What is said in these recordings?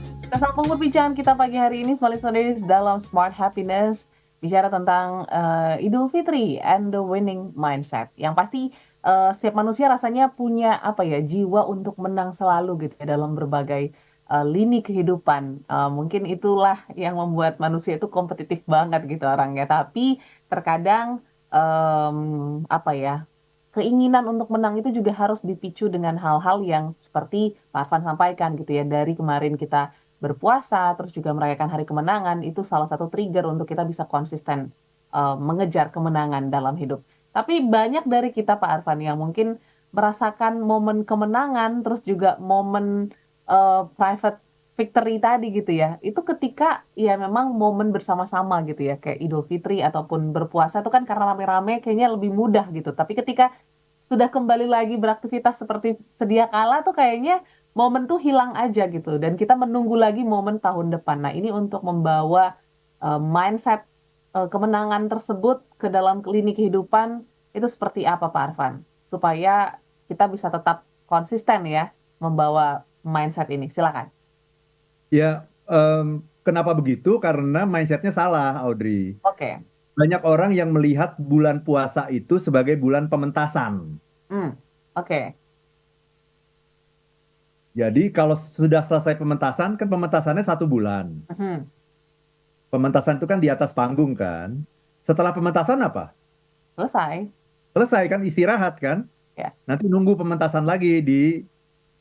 Kita sambung perbincangan kita pagi hari ini, Smart Listeners, dalam Smart Happiness, bicara tentang Idul Fitri and the winning mindset. Yang pasti setiap manusia rasanya punya apa ya, jiwa untuk menang selalu gitu ya dalam berbagai lini kehidupan. Mungkin itulah yang membuat manusia itu kompetitif banget gitu orangnya. Tapi terkadang apa ya, keinginan untuk menang itu juga harus dipicu dengan hal-hal yang seperti Pak Arfan sampaikan gitu ya. Dari kemarin kita berpuasa, terus juga merayakan hari kemenangan, itu salah satu trigger untuk kita bisa konsisten mengejar kemenangan dalam hidup. Tapi banyak dari kita Pak Arfan yang mungkin merasakan momen kemenangan, terus juga momen private victory tadi gitu ya. Itu ketika ya memang momen bersama-sama gitu ya, kayak Idul Fitri ataupun berpuasa itu kan karena rame-rame kayaknya lebih mudah gitu. Tapi ketika sudah kembali lagi beraktivitas seperti sedia kala tuh kayaknya momen tuh hilang aja gitu dan kita menunggu lagi momen tahun depan. Nah, ini untuk membawa mindset kemenangan tersebut ke dalam lini kehidupan itu seperti apa Pak Arfan? Supaya kita bisa tetap konsisten ya membawa mindset ini. Silakan. Ya, kenapa begitu? Karena mindsetnya salah, Audrey. Oke. Banyak orang yang melihat bulan puasa itu sebagai bulan pementasan. Hmm. Oke. Jadi kalau sudah selesai pementasan, kan pementasannya 1 bulan. Mhm. Pementasan itu kan di atas panggung kan. Setelah pementasan apa? Selesai. Selesai kan istirahat kan. Yes. Nanti nunggu pementasan lagi di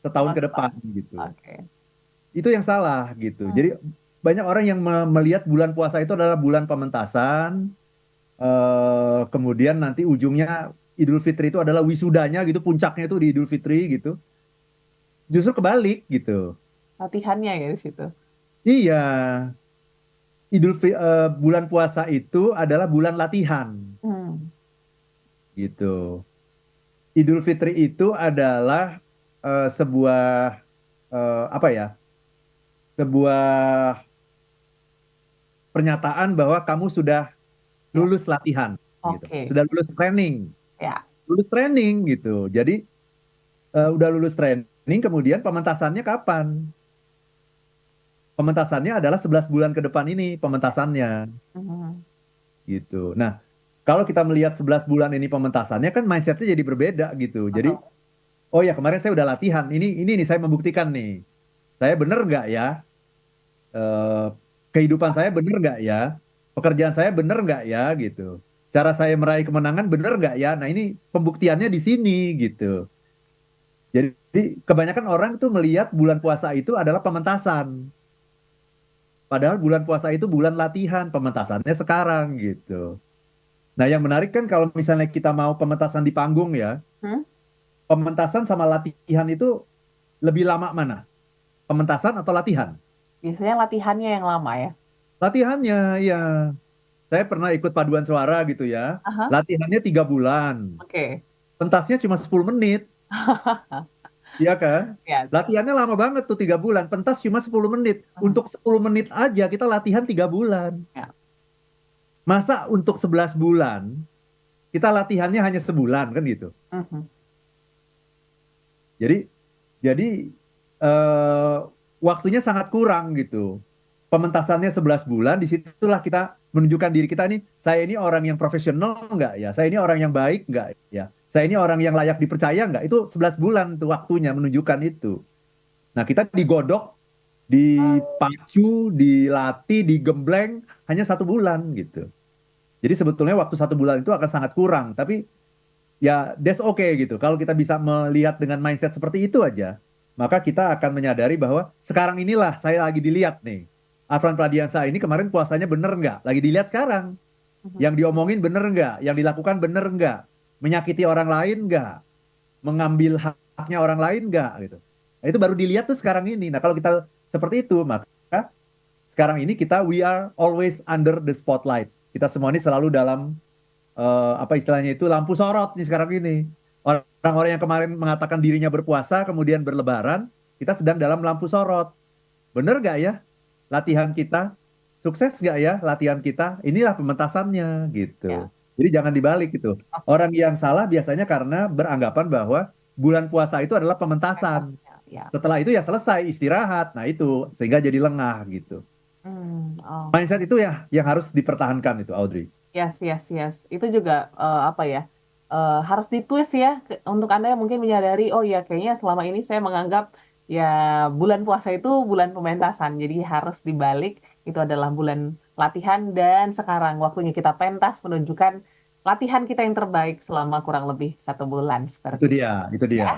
setahun Tahun ke depan. depan gitu. Oke. Itu yang salah gitu. Hmm. Jadi banyak orang yang melihat bulan puasa itu adalah bulan pementasan. Kemudian nanti ujungnya Idul Fitri itu adalah wisudanya gitu, puncaknya itu di Idul Fitri gitu. Justru kebalik gitu. Latihannya ya di situ. Iya, bulan puasa itu adalah bulan latihan Hmm. gitu. Idul Fitri itu adalah sebuah apa ya? Sebuah pernyataan bahwa kamu sudah Ya. lulus latihan gitu. Oke. Sudah lulus training. Ya. Lulus training gitu. Jadi udah lulus training kemudian pementasannya kapan? Pementasannya adalah 11 bulan ke depan ini pementasannya Mhm. gitu. Nah, kalau kita melihat 11 bulan ini pementasannya kan mindsetnya jadi berbeda gitu. Jadi, Betul. oh ya kemarin saya udah latihan, ini nih saya membuktikan nih. Saya bener nggak ya? Eh, Kehidupan saya bener nggak ya? Pekerjaan saya bener nggak ya gitu. Cara saya meraih kemenangan bener nggak ya? Nah ini pembuktiannya di sini gitu. Jadi kebanyakan orang tuh melihat bulan puasa itu adalah pementasan. Padahal bulan puasa itu bulan latihan, pementasannya sekarang gitu. Nah, yang menarik kan kalau misalnya kita mau pementasan di panggung ya, Hmm? pementasan sama latihan itu lebih lama mana? Pementasan atau latihan? Biasanya latihannya yang lama ya? Latihannya, ya. Saya pernah ikut paduan suara gitu ya. Aha. Latihannya 3 bulan. Oke. Pentasnya cuma 10 menit, iya kan? Ya sih. Latihannya lama banget tuh 3 bulan. Pentas cuma 10 menit. Mhm. Untuk 10 menit aja kita latihan 3 bulan. Ya. Masa untuk 11 bulan kita latihannya hanya sebulan kan gitu. Mhm. Jadi jadi eh, waktunya sangat kurang gitu. Pementasannya 11 bulan, disitulah kita menunjukkan diri kita nih, saya ini orang yang profesional nggak ya? Saya ini orang yang baik nggak ya? Saya ini orang yang layak dipercaya nggak? Itu 11 bulan tuh waktunya menunjukkan itu. Nah, kita digodok, dipacu, dilatih, digembleng hanya 1 bulan gitu. Jadi sebetulnya waktu 1 bulan itu akan sangat kurang, tapi ya that's okay gitu. Kalau kita bisa melihat dengan mindset seperti itu aja, maka kita akan menyadari bahwa sekarang inilah saya lagi dilihat nih. Afran Pradiansa ini kemarin puasanya bener nggak? Lagi dilihat sekarang. Mhm. Yang diomongin bener nggak? Yang dilakukan bener nggak? Menyakiti orang lain nggak? Mengambil haknya orang lain nggak? Gitu. Nah, itu baru dilihat tuh sekarang ini. Nah kalau kita seperti itu, maka sekarang ini kita we are always under the spotlight. Kita semua ini selalu dalam apa istilahnya itu lampu sorot nih sekarang ini. Orang-orang yang kemarin mengatakan dirinya berpuasa kemudian berlebaran, kita sedang dalam lampu sorot. Bener gak ya latihan kita? Sukses gak ya latihan kita? Inilah pementasannya gitu. Ya. Jadi jangan dibalik gitu. Oke. Orang yang salah biasanya karena beranggapan bahwa bulan puasa itu adalah pementasan. ya. Setelah itu ya selesai istirahat. Nah itu sehingga jadi lengah gitu. Oke. Mindset itu ya yang harus dipertahankan itu Audrey. Yes, yes, yes. Itu juga apa ya? Harus ditwist ya untuk Anda yang mungkin menyadari, oh ya kayaknya selama ini saya menganggap ya bulan puasa itu bulan pementasan. Jadi harus dibalik, itu adalah bulan latihan dan sekarang waktunya kita pentas menunjukkan latihan kita yang terbaik selama kurang lebih 1 bulan Itu seperti dia, itu itu dia. ya.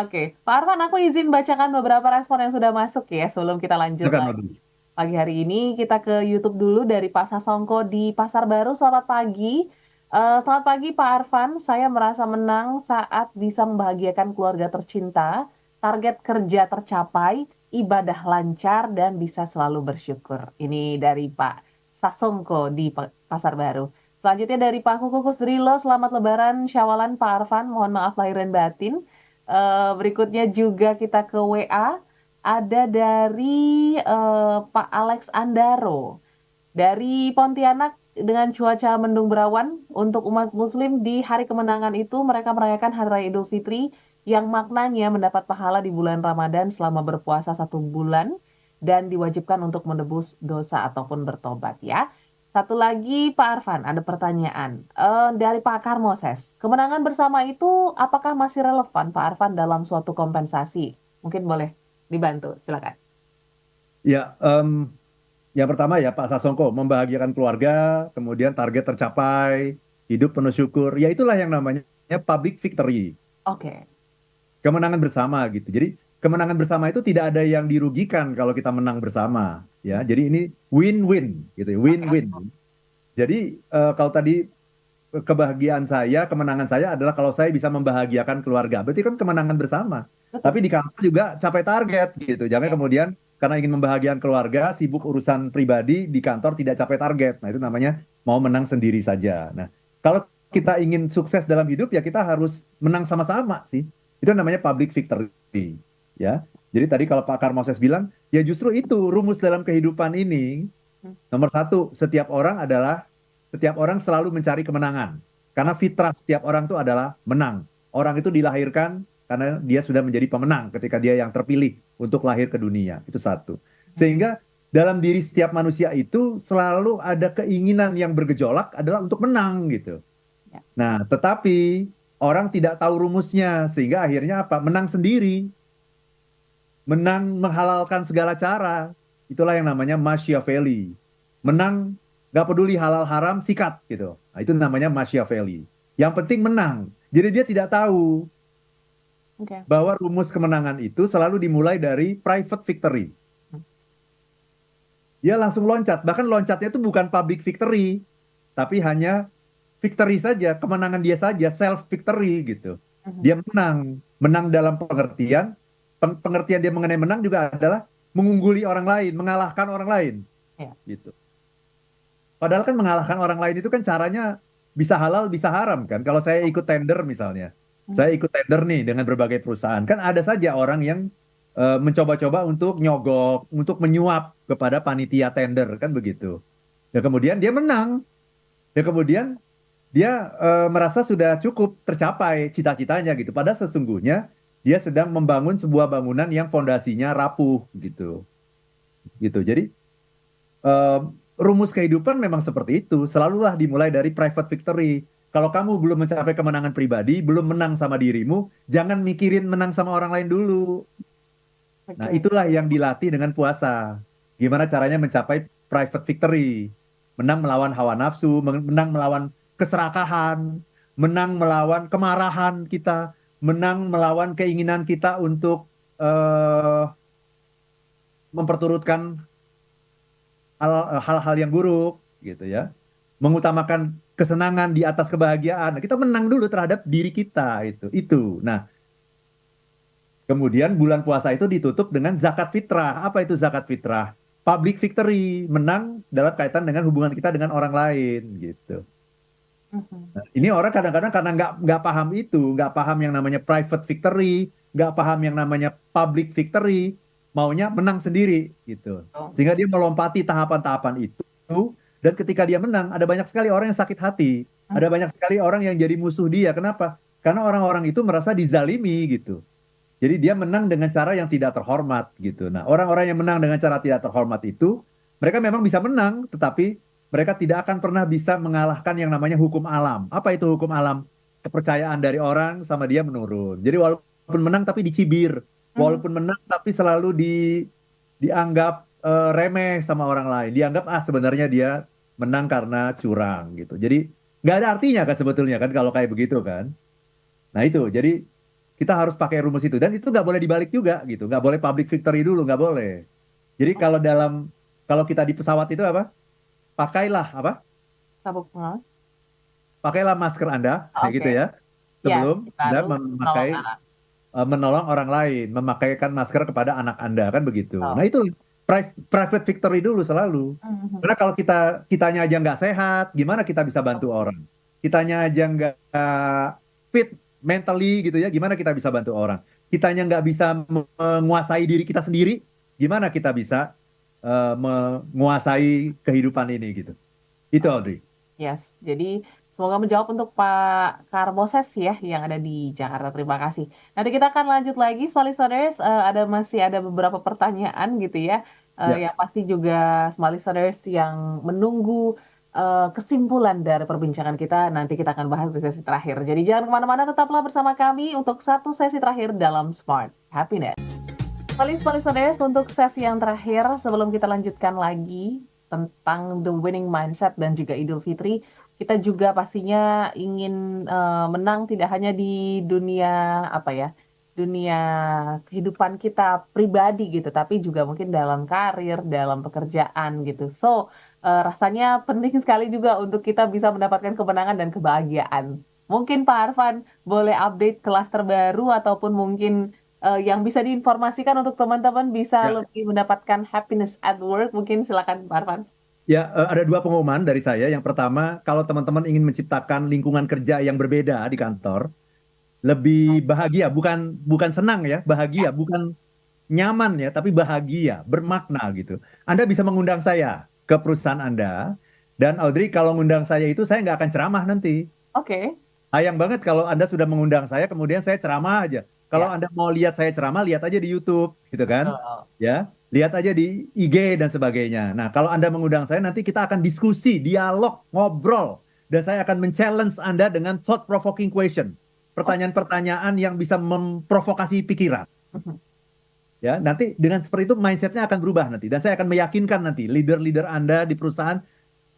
Oke, Pak Arfan, aku izin bacakan beberapa respon yang sudah masuk ya sebelum kita lanjut Silakan lagi. Audrey. Pagi hari ini kita ke YouTube dulu dari Pak Sasongko di Pasar Baru. Selamat pagi. Selamat pagi Pak Arfan. Saya merasa menang saat bisa membahagiakan keluarga tercinta, target kerja tercapai, ibadah lancar, dan bisa selalu bersyukur. Ini dari Pak Sasongko di Pasar Baru. Selanjutnya dari Pak Kukukus Drilo. Selamat Lebaran Syawalan Pak Arfan. Mohon maaf lahir dan batin. Berikutnya juga kita ke WA. Ada dari Pak Alex Andaro. Dari Pontianak dengan cuaca mendung berawan, untuk umat muslim di hari kemenangan itu mereka merayakan Hari Raya Idul Fitri yang maknanya mendapat pahala di bulan Ramadan selama berpuasa 1 bulan dan diwajibkan untuk menebus dosa ataupun bertobat ya. Satu lagi Pak Arfan, ada pertanyaan dari Pak Karmoses. Kemenangan bersama itu apakah masih relevan Pak Arfan dalam suatu kompensasi? Mungkin boleh dibantu, silakan. Ya, yang pertama ya Pak Sasongko, membahagiakan keluarga, kemudian target tercapai, hidup penuh syukur. Ya itulah yang namanya public victory, Oke. kemenangan bersama gitu. Jadi kemenangan bersama itu tidak ada yang dirugikan kalau kita menang bersama, ya. Jadi ini win-win gitu, ya, Oke. win-win. Jadi kalau tadi kebahagiaan saya, kemenangan saya adalah kalau saya bisa membahagiakan keluarga. Berarti kan kemenangan bersama. Betul. Tapi di kantor juga capai target gitu. Jangan Ya. kemudian karena ingin membahagiakan keluarga, sibuk urusan pribadi di kantor tidak capai target. Nah, itu namanya mau menang sendiri saja. Nah, kalau kita ingin sukses dalam hidup ya kita harus menang sama-sama sih. Itu namanya public victory, ya. Jadi tadi kalau Pak Karmoses bilang, ya justru itu rumus dalam kehidupan ini. Hmm. Nomor satu, setiap orang selalu mencari kemenangan. Karena fitrah setiap orang itu adalah menang. Orang itu dilahirkan karena dia sudah menjadi pemenang ketika dia yang terpilih untuk lahir ke dunia. Itu satu. Sehingga dalam diri setiap manusia itu selalu ada keinginan yang bergejolak adalah untuk menang gitu. Ya. Nah, tetapi orang tidak tahu rumusnya sehingga akhirnya apa? Menang sendiri. Menang menghalalkan segala cara. Itulah yang namanya Machiavelli. Menang nggak peduli halal haram, sikat gitu. Nah, itu namanya Machiavelli. Yang penting menang. Jadi dia tidak tahu Oke. bahwa rumus kemenangan itu selalu dimulai dari private victory. Hmm. Dia langsung loncat. Bahkan loncatnya itu bukan public victory, tapi hanya victory saja, kemenangan dia saja, self victory gitu. Dia menang, menang dalam pengertian dia mengenai menang juga adalah mengungguli orang lain, mengalahkan orang lain, Ya. gitu. Padahal kan mengalahkan orang lain itu kan caranya bisa halal, bisa haram kan. Kalau saya ikut tender misalnya, Hmm. saya ikut tender nih dengan berbagai perusahaan, kan ada saja orang yang mencoba-coba untuk nyogok, untuk menyuap kepada panitia tender kan begitu. Dan kemudian dia menang, dan kemudian dia merasa sudah cukup tercapai cita-citanya gitu. Padahal sesungguhnya dia sedang membangun sebuah bangunan yang fondasinya rapuh gitu. Gitu. Jadi eh, rumus kehidupan memang seperti itu. Selalulah dimulai dari private victory. Kalau kamu belum mencapai kemenangan pribadi, belum menang sama dirimu, jangan mikirin menang sama orang lain dulu. Nah, Oke. itulah yang dilatih dengan puasa. Gimana caranya mencapai private victory? Menang melawan hawa nafsu, menang melawan keserakahan, menang melawan kemarahan kita, menang melawan keinginan kita untuk eh, memperturutkan hal-hal yang buruk, gitu ya. Mengutamakan kesenangan di atas kebahagiaan. Nah, kita menang dulu terhadap diri kita itu. Itu. Nah, kemudian bulan puasa itu ditutup dengan zakat fitrah. Apa itu zakat fitrah? Public victory, menang dalam kaitan dengan hubungan kita dengan orang lain, gitu. Mhm. Nah, ini orang kadang-kadang karena nggak paham itu, nggak paham yang namanya private victory, nggak paham yang namanya public victory, maunya menang sendiri, gitu. Oh. Sehingga dia melompati tahapan-tahapan itu, dan ketika dia menang, ada banyak sekali orang yang sakit hati, ada Hmm. banyak sekali orang yang jadi musuh dia. Kenapa? Karena orang-orang itu merasa dizalimi, gitu. Jadi dia menang dengan cara yang tidak terhormat gitu. Nah, orang-orang yang menang dengan cara tidak terhormat itu, mereka memang bisa menang, tetapi mereka tidak akan pernah bisa mengalahkan yang namanya hukum alam. Apa itu hukum alam? Kepercayaan dari orang sama dia menurun. Jadi walaupun menang tapi dicibir, Mhm. walaupun menang tapi selalu dianggap remeh sama orang lain. Dianggap sebenarnya dia menang karena curang gitu. Jadi nggak ada artinya kan sebetulnya kan kalau kayak begitu kan. Nah itu, jadi kita harus pakai rumus itu dan itu nggak boleh dibalik juga gitu, nggak boleh public victory dulu, nggak boleh. Jadi kalau kita di pesawat itu apa? Pakailah apa? Sabuk pengaman. Pakailah masker Anda, kayak gitu Oke. ya, Yes, sebelum Anda baru menolong anak. menolong orang lain, memakaikan masker kepada anak Anda kan begitu. Nah Oh. itu private victory dulu selalu. Mhm. Karena kalau kitanya aja nggak sehat, gimana kita bisa bantu orang? Kitanya aja nggak fit mentally gitu ya, gimana kita bisa bantu orang? Kitanya nggak bisa menguasai diri kita sendiri, gimana kita bisa menguasai kehidupan ini gitu? Itu Audrey. Yes, jadi semoga menjawab untuk Pak Karboses ya yang ada di Jakarta. Terima kasih. Nanti kita akan lanjut lagi, Small Listeners. Masih ada beberapa pertanyaan gitu ya, Ya. yang pasti juga Small Listeners yang menunggu kesimpulan dari perbincangan kita. Nanti kita akan bahas di sesi terakhir. Jadi jangan kemana-mana, tetaplah bersama kami untuk satu sesi terakhir dalam Smart Happiness. Listeners, untuk sesi yang terakhir sebelum kita lanjutkan lagi tentang the winning mindset dan juga Idul Fitri, kita juga pastinya ingin menang tidak hanya di dunia apa ya, dunia kehidupan kita pribadi gitu, tapi juga mungkin dalam karir, dalam pekerjaan gitu. So, rasanya penting sekali juga untuk kita bisa mendapatkan kemenangan dan kebahagiaan. Mungkin Pak Arfan boleh update kelas terbaru ataupun mungkin yang bisa diinformasikan untuk teman-teman bisa Ya. lebih mendapatkan happiness at work, mungkin silakan Pak Arfan. Ya, ada dua pengumuman dari saya. Yang pertama, kalau teman-teman ingin menciptakan lingkungan kerja yang berbeda di kantor, lebih bahagia, bukan bukan senang ya, Ya, bahagia, bukan nyaman ya, tapi bahagia, bermakna gitu. Anda bisa mengundang saya ke perusahaan Anda, dan Audrey kalau ngundang saya itu saya nggak akan ceramah nanti. oke. Sayang banget kalau Anda sudah mengundang saya, kemudian saya ceramah aja. Kalau Ya, Anda mau lihat saya ceramah, lihat aja di YouTube, gitu kan? betul. Ya, lihat aja di IG dan sebagainya. Nah, kalau Anda mengundang saya, nanti kita akan diskusi, dialog, ngobrol, dan saya akan men-challenge Anda dengan thought-provoking question, Oke. pertanyaan-pertanyaan yang bisa memprovokasi pikiran. Mhm. Ya, nanti dengan seperti itu mindsetnya akan berubah nanti, dan saya akan meyakinkan nanti leader-leader Anda di perusahaan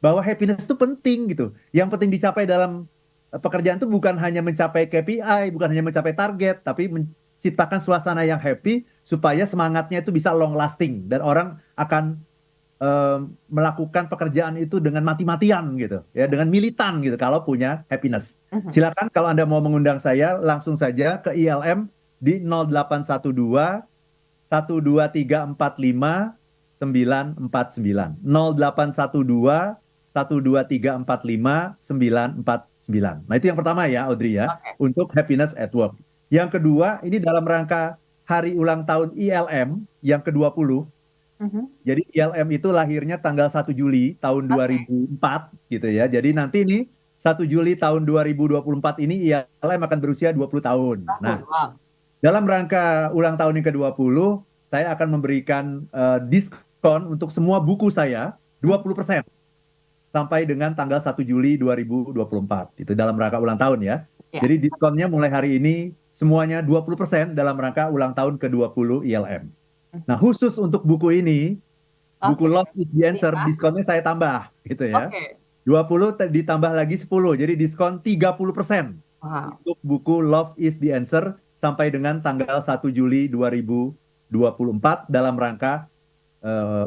bahwa happiness itu penting gitu. Yang penting dicapai dalam pekerjaan itu bukan hanya mencapai KPI, bukan hanya mencapai target, tapi menciptakan suasana yang happy supaya semangatnya itu bisa long lasting dan orang akan melakukan pekerjaan itu dengan mati-matian gitu, ya, dengan militan gitu kalau punya happiness. Mhm. Silakan kalau Anda mau mengundang saya langsung saja ke ILM di 0812 12345 949 0812 12345 949. Nah, itu yang pertama ya, Audrey ya, Oke. untuk happiness at work. Yang kedua, ini dalam rangka hari ulang tahun ILM yang ke-20. Mhm. Jadi ILM itu lahirnya tanggal 1 Juli tahun Oke. 2004 gitu ya. Jadi nanti ini 1 Juli tahun 2024 ini ILM akan berusia 20 tahun. Tahun, Nah, wow. dalam rangka ulang tahun yang ke-20, saya akan memberikan diskon untuk semua buku saya Mhm. 20% sampai dengan tanggal 1 Juli 2024. Itu dalam rangka ulang tahun ya. Ya. Jadi diskonnya mulai hari ini semuanya 20% dalam rangka ulang tahun ke-20 ILM. Nah, Mhm. khusus untuk buku ini, buku Oke. Love is the Answer, Lisa. diskonnya saya tambah gitu ya. Oke. 20 ditambah lagi 10, jadi diskon 30% Wow. untuk buku Love is the Answer sampai dengan tanggal 1 Juli 2024 dalam rangka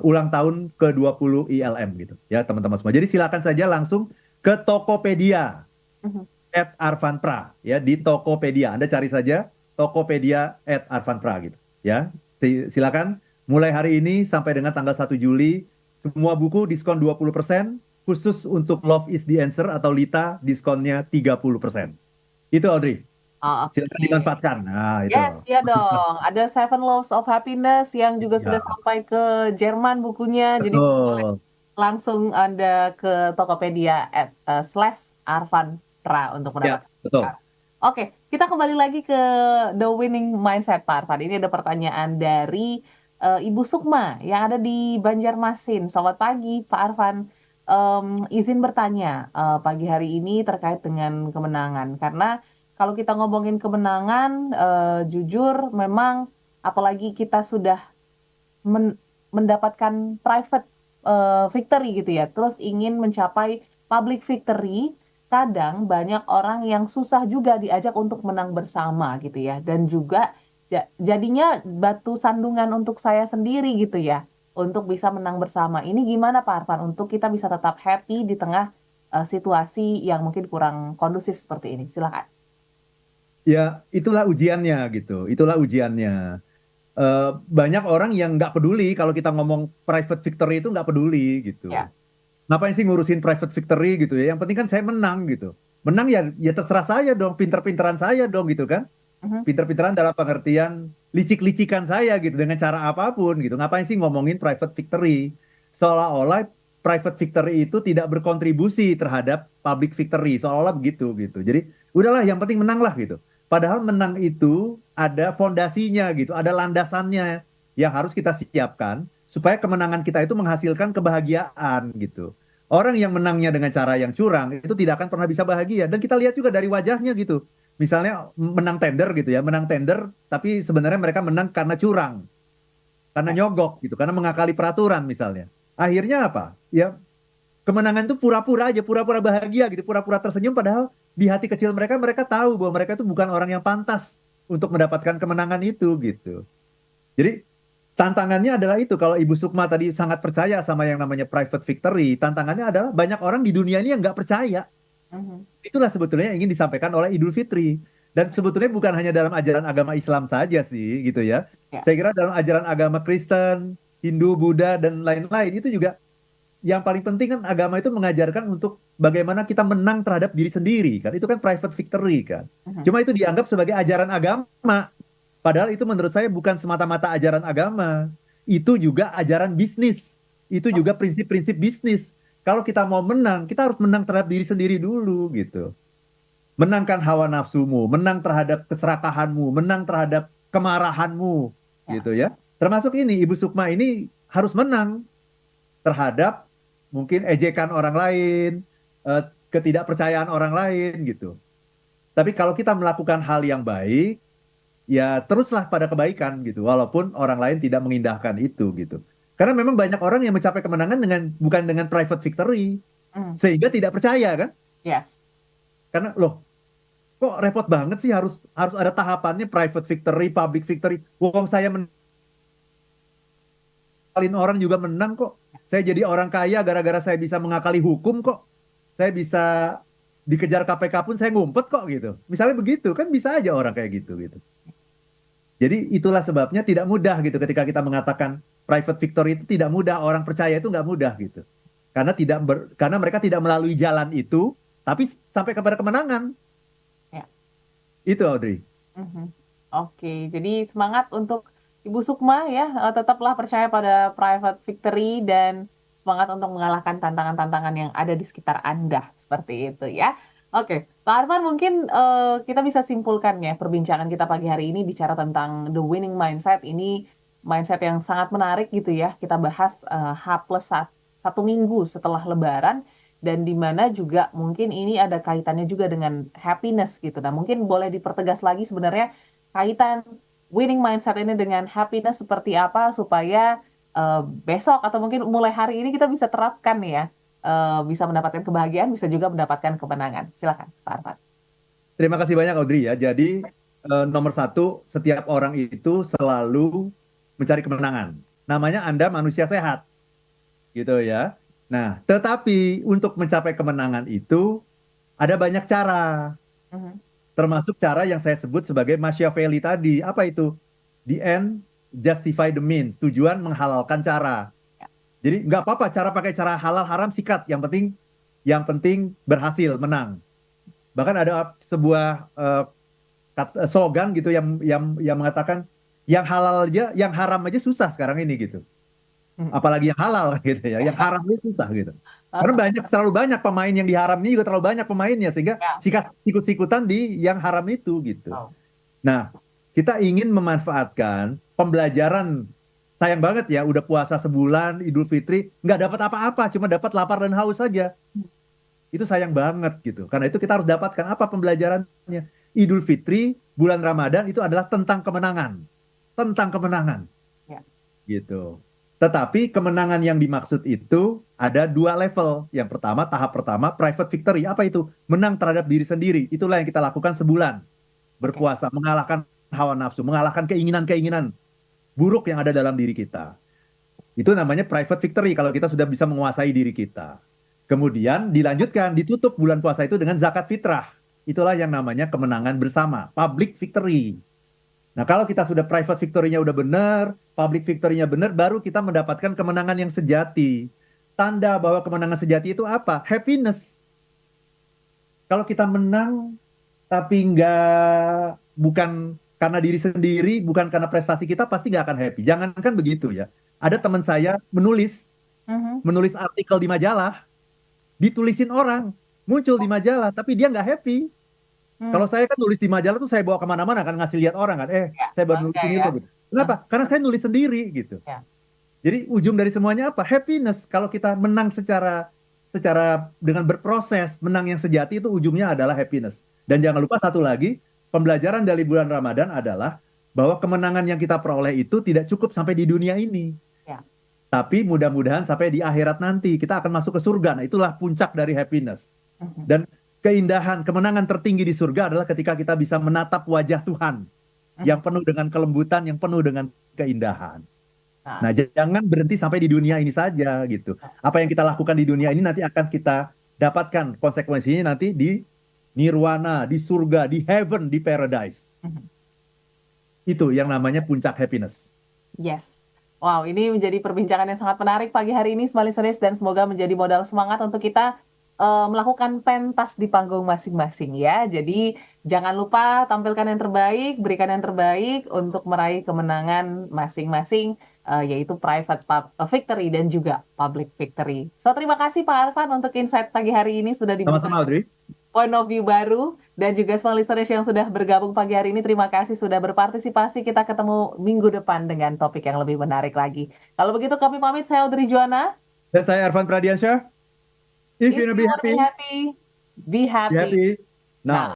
ulang tahun ke-20 ILM gitu ya teman-teman semua. Jadi silakan saja langsung ke Tokopedia Mhm. @arvanpra ya, di Tokopedia. Anda cari saja Tokopedia @arvanpra gitu ya. Silakan mulai hari ini sampai dengan tanggal 1 Juli semua buku diskon 20%, khusus untuk Love is the Answer atau Lita diskonnya 30%. Itu Audrey, Oh, silakan oke. dimanfaatkan. Nah, itu. Yes, iya dong. Ada Seven Laws of Happiness yang juga sudah Ya, sampai ke Jerman bukunya. Jadi boleh betul. langsung Anda ke Tokopedia @ /Arvan Pra untuk Ya, mendapatkan betul. diskon. Oke, kita kembali lagi ke The Winning Mindset, Pak Arfan. Ini ada pertanyaan dari Ibu Sukma yang ada di Banjarmasin. Selamat pagi, Pak Arfan. Izin bertanya pagi hari ini terkait dengan kemenangan. Karena kalau kita ngomongin kemenangan, jujur memang apalagi kita sudah mendapatkan private victory gitu ya, terus ingin mencapai public victory, kadang banyak orang yang susah juga diajak untuk menang bersama gitu ya, dan juga jadinya batu sandungan untuk saya sendiri gitu ya, untuk bisa menang bersama. Ini gimana Pak Arfan untuk kita bisa tetap happy di tengah situasi yang mungkin kurang kondusif seperti ini? Silakan. Ya, itulah ujiannya gitu. Itulah ujiannya. Banyak orang yang nggak peduli kalau kita ngomong private victory itu nggak peduli gitu. Ya. Ngapain sih ngurusin private victory gitu ya? Yang penting kan saya menang gitu. Menang ya, ya terserah saya dong, pinter-pinteran saya dong gitu kan. Mhm. Pinter-pinteran dalam pengertian licik-licikan saya gitu dengan cara apapun gitu. Ngapain sih ngomongin private victory? Seolah-olah private victory itu tidak berkontribusi terhadap public victory, seolah-olah begitu gitu. Jadi udahlah yang penting menang lah gitu. Padahal menang itu ada fondasinya gitu, ada landasannya yang harus kita siapkan supaya kemenangan kita itu menghasilkan kebahagiaan gitu. Orang yang menangnya dengan cara yang curang itu tidak akan pernah bisa bahagia dan kita lihat juga dari wajahnya gitu. Misalnya menang tender gitu ya, menang tender tapi sebenarnya mereka menang karena curang, karena Ya. nyogok gitu, karena mengakali peraturan misalnya. Akhirnya apa? Ya kemenangan itu pura-pura aja, pura-pura bahagia gitu, pura-pura tersenyum padahal di hati kecil mereka mereka tahu bahwa mereka itu bukan orang yang pantas untuk mendapatkan kemenangan itu gitu. Jadi tantangannya adalah itu kalau Ibu Sukma tadi sangat percaya sama yang namanya private victory, tantangannya adalah banyak orang di dunia ini yang nggak percaya. Mhm. Itulah sebetulnya yang ingin disampaikan oleh Idul Fitri. Dan sebetulnya bukan hanya dalam ajaran agama Islam saja sih gitu ya. Ya. Saya kira dalam ajaran agama Kristen, Hindu, Buddha, dan lain-lain itu juga yang paling penting kan agama itu mengajarkan untuk bagaimana kita menang terhadap diri sendiri kan. Itu kan private victory kan. Mhm. Cuma itu dianggap sebagai ajaran agama. Padahal itu menurut saya bukan semata-mata ajaran agama. Itu juga ajaran bisnis. Itu juga prinsip-prinsip bisnis. Kalau kita mau menang, kita harus menang terhadap diri sendiri dulu gitu. Menangkan hawa nafsumu, menang terhadap keserakahanmu, menang terhadap kemarahanmu Ya. gitu ya. Termasuk ini Ibu Sukma ini harus menang terhadap mungkin ejekan orang lain, ketidakpercayaan orang lain gitu. Tapi kalau kita melakukan hal yang baik, ya teruslah pada kebaikan gitu, walaupun orang lain tidak mengindahkan itu gitu. Karena memang banyak orang yang mencapai kemenangan dengan bukan dengan private victory, Mhm. sehingga tidak percaya kan? Yes. Karena loh, kok repot banget sih harus harus ada tahapannya private victory, public victory. Wong saya mengalin orang juga menang kok. Saya jadi orang kaya gara-gara saya bisa mengakali hukum kok. Saya bisa dikejar KPK pun saya ngumpet kok gitu. Misalnya begitu kan bisa aja orang kayak gitu gitu. Jadi itulah sebabnya tidak mudah gitu ketika kita mengatakan private victory itu tidak mudah, orang percaya itu nggak mudah gitu. Karena mereka tidak melalui jalan itu, tapi sampai kepada kemenangan. Ya. Itu Audrey. Mhm. Oke, jadi semangat untuk Ibu Sukma ya, tetaplah percaya pada private victory dan semangat untuk mengalahkan tantangan-tantangan yang ada di sekitar Anda, seperti itu ya. Oke, Pak Arfan mungkin kita bisa simpulkan ya perbincangan kita pagi hari ini bicara tentang the winning mindset ini mindset yang sangat menarik gitu ya. Kita bahas H plus 1 minggu setelah Lebaran dan di mana juga mungkin ini ada kaitannya juga dengan happiness gitu. Nah, mungkin boleh dipertegas lagi sebenarnya kaitan winning mindset ini dengan happiness seperti apa supaya besok atau mungkin mulai hari ini kita bisa terapkan nih ya, bisa mendapatkan kebahagiaan, bisa juga mendapatkan kemenangan. Silakan, Pak Arfan. Terima kasih banyak Audrey ya. Jadi nomor satu, setiap orang itu selalu mencari kemenangan. Namanya Anda manusia sehat, gitu ya. Nah, tetapi untuk mencapai kemenangan itu ada banyak cara, Mhm. termasuk cara yang saya sebut sebagai Machiavelli tadi. Apa itu? The end justify the means. Tujuan menghalalkan cara. Ya. Jadi nggak apa-apa cara pakai cara halal haram sikat. Yang penting berhasil menang. Bahkan ada sebuah slogan gitu yang mengatakan yang halal aja, yang haram aja susah sekarang ini gitu. Mhm. apalagi yang halal gitu ya, yang haram itu susah gitu. Karena selalu banyak pemain yang di haram ini juga terlalu banyak pemainnya sehingga Ya. sikut-sikutan di yang haram itu gitu. Oh. Nah, kita ingin memanfaatkan pembelajaran. Sayang banget ya, udah puasa sebulan, Idul Fitri, nggak dapat apa-apa, cuma dapat lapar dan haus saja. Itu sayang banget gitu. Karena itu kita harus dapatkan apa pembelajarannya. Idul Fitri, bulan Ramadan itu adalah tentang kemenangan. Tentang kemenangan. Ya. Gitu. Tetapi kemenangan yang dimaksud itu ada dua level. Yang pertama, tahap pertama, private victory. Apa itu? Menang terhadap diri sendiri. Itulah yang kita lakukan sebulan. Oke. Berpuasa, mengalahkan hawa nafsu, mengalahkan keinginan-keinginan buruk yang ada dalam diri kita. Itu namanya private victory kalau kita sudah bisa menguasai diri kita. Kemudian dilanjutkan, ditutup bulan puasa itu dengan zakat fitrah. Itulah yang namanya kemenangan bersama, public victory. Nah, kalau kita sudah private victory-nya udah benar, public victory-nya benar, baru kita mendapatkan kemenangan yang sejati. Tanda bahwa kemenangan sejati itu apa? Happiness. Kalau kita menang, tapi bukan karena diri sendiri, bukan karena prestasi kita, pasti nggak akan happy. Jangankan begitu ya. Ada teman saya Mhm. menulis artikel di majalah, ditulisin orang, muncul di majalah, tapi dia nggak happy. Hmm. Kalau saya kan nulis di majalah tuh saya bawa kemana-mana kan ngasih lihat orang kan, Ya, saya baru nulis bangga ini ya. loh gitu. Kenapa? Karena saya nulis sendiri gitu. Ya. Jadi ujung dari semuanya apa? Happiness. Kalau kita menang secara secara dengan berproses, menang yang sejati itu ujungnya adalah happiness. Dan jangan lupa satu lagi, pembelajaran dari bulan Ramadan adalah bahwa kemenangan yang kita peroleh itu tidak cukup sampai di dunia ini. Ya. Tapi mudah-mudahan sampai di akhirat nanti kita akan masuk ke surga. Nah, itulah puncak dari happiness. Mhm. Dan keindahan, kemenangan tertinggi di surga adalah ketika kita bisa menatap wajah Tuhan yang Mhm. penuh dengan kelembutan, yang penuh dengan keindahan. Nah. Nah, jangan berhenti sampai di dunia ini saja gitu. Apa yang kita lakukan di dunia ini nanti akan kita dapatkan konsekuensinya nanti di nirwana, di surga, di heaven, di paradise. Mhm. Itu yang namanya puncak happiness. Yes. Wow, ini menjadi perbincangan yang sangat menarik pagi hari ini, Small Listeners, dan semoga menjadi modal semangat untuk kita melakukan pentas di panggung masing-masing ya. Jadi jangan lupa tampilkan yang terbaik, berikan yang terbaik untuk meraih kemenangan masing-masing, yaitu private victory dan juga public victory. So terima kasih Pak Arfan untuk insight pagi hari ini sudah dibuka Sama-sama, Audrey. point of view baru, dan juga semua listeners yang sudah bergabung pagi hari ini, terima kasih sudah berpartisipasi. Kita ketemu minggu depan dengan topik yang lebih menarik lagi. Kalau begitu kami pamit, saya Audrey Juana. Dan saya Arfan Pradiansyah. If If you wanna you be want to be happy, happy, be be happy happy now. now.